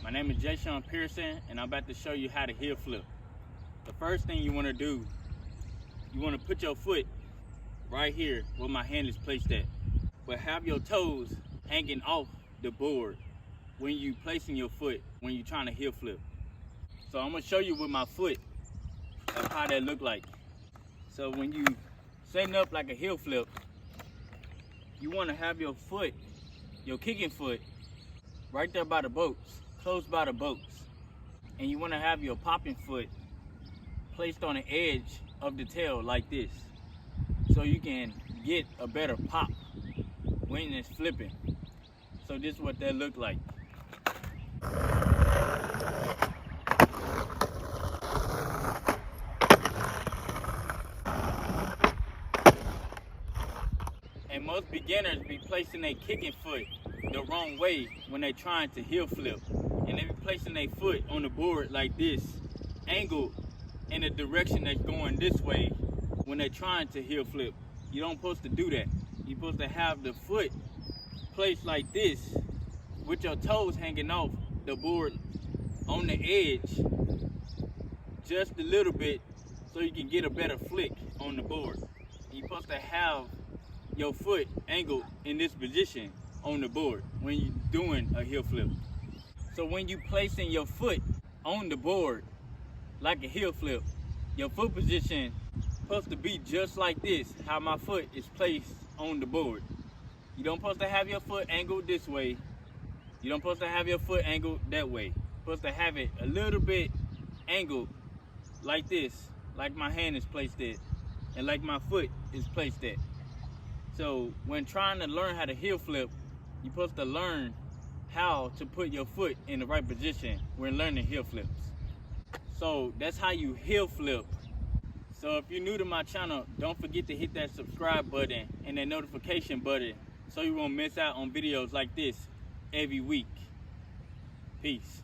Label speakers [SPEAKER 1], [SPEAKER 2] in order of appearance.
[SPEAKER 1] My name is Jason Pearson, and I'm about to show you how to heel flip. The first thing you want to do, you want to put your foot right here where my hand is placed at, but have your toes hanging off the board when you placing your foot when you're trying to heel flip. So I'm going to show you with my foot of how that look like. So when you setting up like a heel flip, you want to have your foot, your kicking foot, right there by the boats, close by the boats. And you want to have your popping foot placed on the edge of the tail like this, so you can get a better pop when it's flipping. So this is what that look like. And most beginners be placing their kicking foot the wrong way when they trying to heel flip. And they be placing their foot on the board like this, angled in a direction that's going this way when they're trying to heel flip. You don't supposed to do that. You're supposed to have the foot placed like this with your toes hanging off the board on the edge just a little bit so you can get a better flick on the board. You're supposed to have your foot angled in this position on the board when you're doing a heel flip. So when you placing your foot on the board like a heel flip, your foot position supposed to be just like this, how my foot is placed on the board. You don't supposed to have your foot angled this way. You don't supposed to have your foot angled that way. You're supposed to have it a little bit angled like this, like my hand is placed at, and like my foot is placed at. So when trying to learn how to heel flip, you're supposed to learn how to put your foot in the right position when learning heel flips. So that's how you heel flip. So if you're new to my channel, don't forget to hit that subscribe button and that notification button so you won't miss out on videos like this every week. Peace.